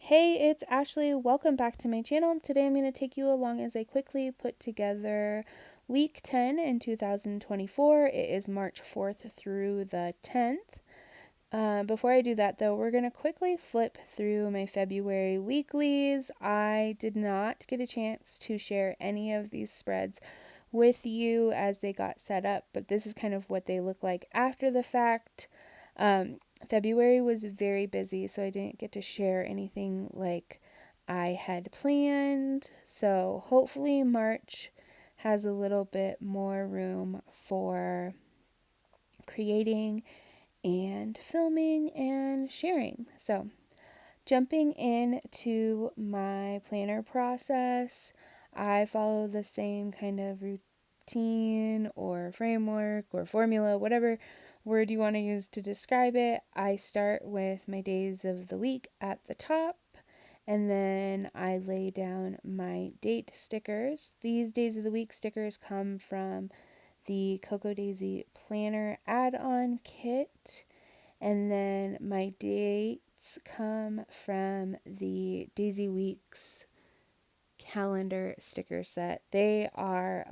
Hey, it's Ashley. Welcome back to my channel. Today I'm going to take you along as I quickly put together week 10 in 2024. It is March 4th through the 10th. Before I do that, though, we're going to quickly flip through my February weeklies. I did not get a chance to share any of these spreads with you as they got set up, but this is kind of what they look like after the fact. February was very busy, so I didn't get to share anything like I had planned. So hopefully March has a little bit more room for creating and filming and sharing. So jumping into my planner process, I follow the same kind of routine or framework or formula, whatever word you want to use to describe it. I start with my days of the week at the top, and then I lay down my date stickers. These days of the week stickers come from the Cocoa Daisy Planner add-on kit, and then my dates come from the Daisy Weeks calendar sticker set. They are,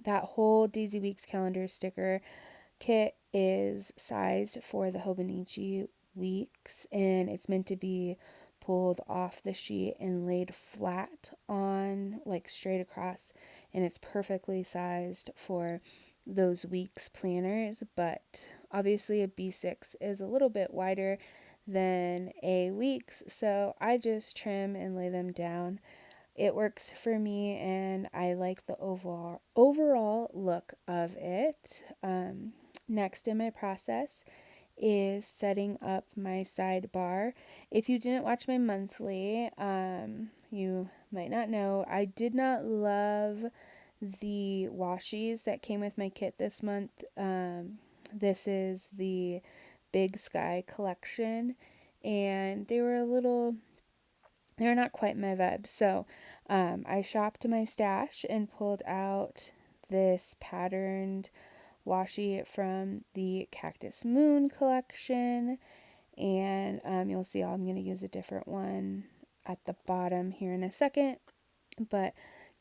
that whole Daisy Weeks calendar sticker kit is sized for the Hobonichi weeks, and it's meant to be pulled off the sheet and laid flat on, like straight across, and it's perfectly sized for those weeks planners. But obviously a B6 is a little bit wider than a weeks, so I just trim and lay them down. It works for me, and I like the overall look of it. Next in my process is setting up my sidebar. If you didn't watch my monthly, you might not know, I did not love the washies that came with my kit this month. This is the Big Sky collection, and they're not quite my vibe. So I shopped my stash and pulled out this patterned washi from the Cactus Moon collection. And you'll see I'm going to use a different one at the bottom here in a second. But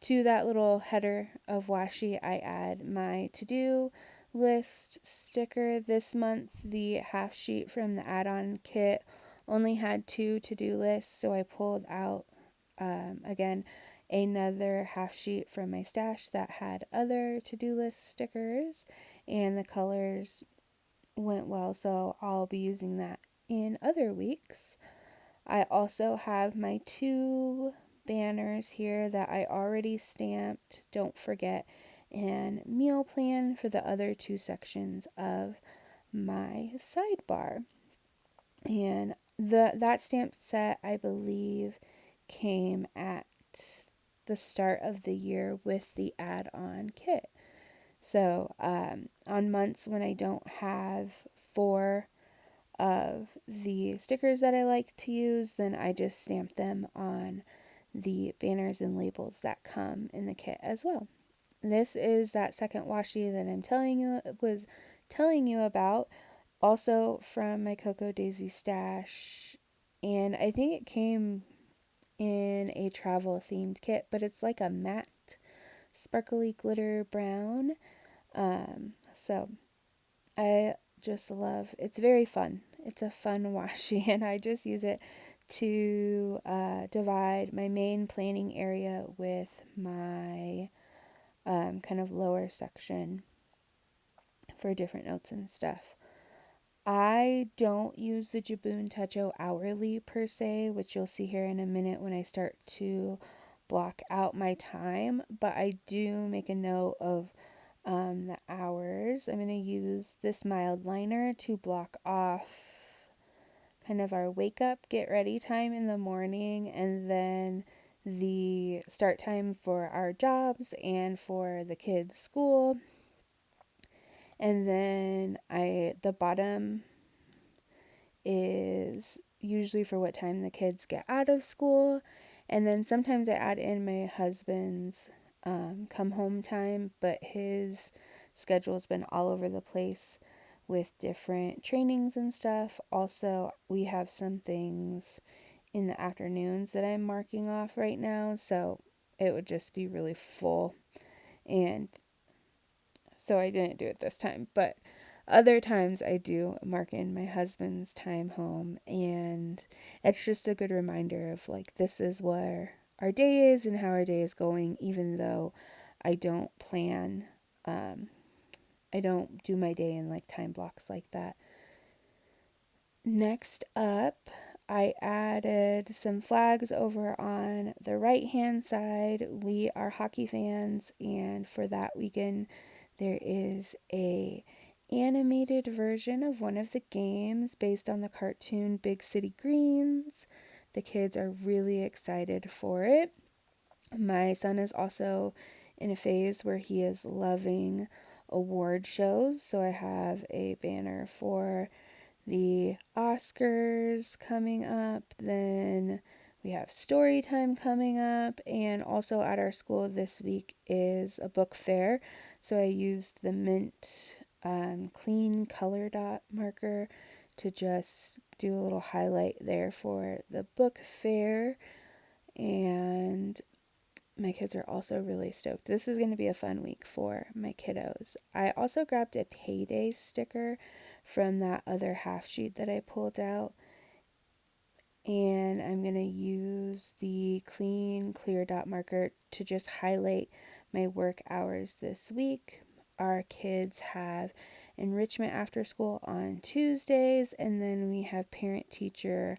to that little header of washi, I add my to-do list sticker. This month, the half sheet from the add-on kit only had 2 to-do lists, so I pulled out, again, another half sheet from my stash that had other to-do list stickers, and the colors went well, so I'll be using that in other weeks. I also have my 2 banners here that I already stamped, don't forget, and meal plan for the other 2 sections of my sidebar. And that stamp set, I believe, came at the start of the year with the add-on kit. So on months when I don't have 4 of the stickers that I like to use, then I just stamp them on the banners and labels that come in the kit as well. This is that second washi that I'm telling you about, also from my Cocoa Daisy stash, and I think it came in a travel themed kit, but it's like a matte sparkly glitter brown. So I just love, it's very fun. It's a fun washi, and I just use it to divide my main planning area with my kind of lower section for different notes and stuff. I don't use the Jibun Techo hourly per se, which you'll see here in a minute when I start to block out my time, but I do make a note of the hours. I'm going to use this mild liner to block off kind of our wake up, get ready time in the morning, and then the start time for our jobs and for the kids' school. And then the bottom is usually for what time the kids get out of school. And then sometimes I add in my husband's come home time, but his schedule's been all over the place with different trainings and stuff. Also, we have some things in the afternoons that I'm marking off right now, so it would just be really full. And so I didn't do it this time, but other times I do mark in my husband's time home, and it's just a good reminder of like this is where our day is and how our day is going, even though I don't plan, I don't do my day in like time blocks like that. Next up, I added some flags over on the right hand side. We are hockey fans, and for that weekend there is a animated version of one of the games based on the cartoon Big City Greens. The kids are really excited for it. My son is also in a phase where he is loving award shows, so I have a banner for the Oscars coming up. Then we have story time coming up, and also at our school this week is a book fair. So I used the mint clean color dot marker to just do a little highlight there for the book fair. And my kids are also really stoked. This is going to be a fun week for my kiddos. I also grabbed a payday sticker from that other half sheet that I pulled out, and I'm going to use the clean clear dot marker to just highlight my work hours this week. Our kids have enrichment after school on Tuesdays, and then we have parent teacher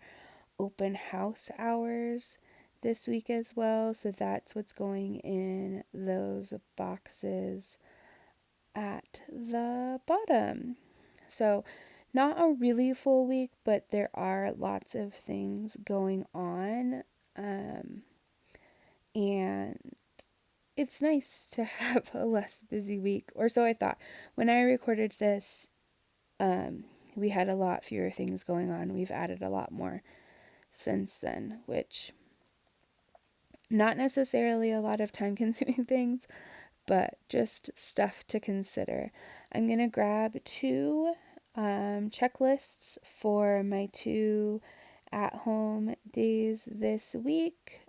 open house hours this week as well. So that's what's going in those boxes at the bottom. So not a really full week, but there are lots of things going on. And it's nice to have a less busy week, or so I thought. When I recorded this, we had a lot fewer things going on. We've added a lot more since then, which not necessarily a lot of time consuming things, but just stuff to consider. I'm going to grab two checklists for my 2 at-home days this week.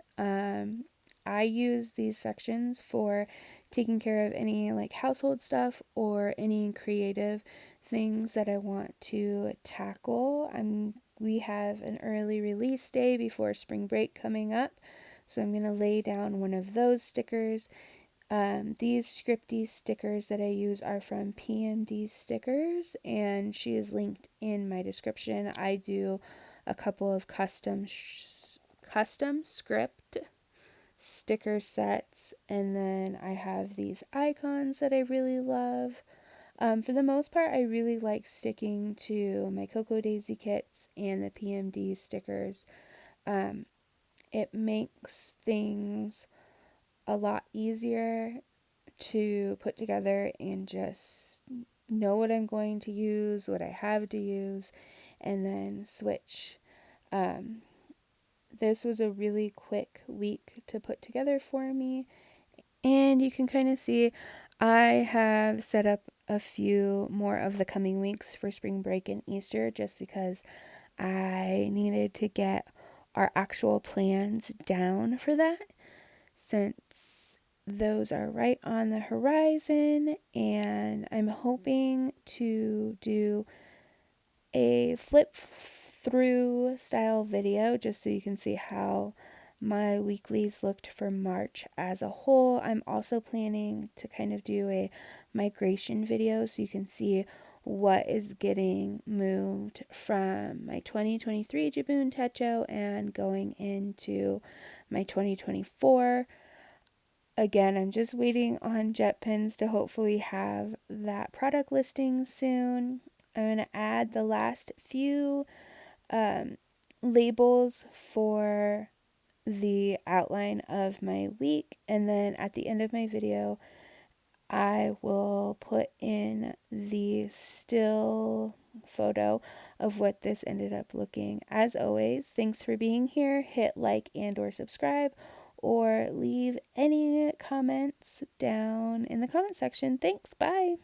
I use these sections for taking care of any like household stuff or any creative things that I want to tackle. We have an early release day before spring break coming up, so I'm going to lay down one of those stickers. These scripty stickers that I use are from PMD Stickers, and she is linked in my description. I do a couple of custom script sticker sets, and then I have these icons that I really love. For the most part, I really like sticking to my Cocoa Daisy kits and the PMD stickers. It makes things a lot easier to put together and just know what I'm going to use, what I have to use, and then switch. This was a really quick week to put together for me, and you can kind of see I have set up a few more of the coming weeks for spring break and Easter just because I needed to get our actual plans down for that, since those are right on the horizon, and I'm hoping to do a flip through style video just so you can see how my weeklies looked for March as a whole. I'm also planning to kind of do a migration video so you can see what is getting moved from my 2023 Jibun Techo and going into my 2024. Again, I'm just waiting on jet pens to hopefully have that product listing soon. I'm going to add the last few labels for the outline of my week, and then at the end of my video I will put in the still photo of what this ended up looking. As always, thanks for being here. Hit like and or subscribe, or leave any comments down in the comment section. Thanks. Bye.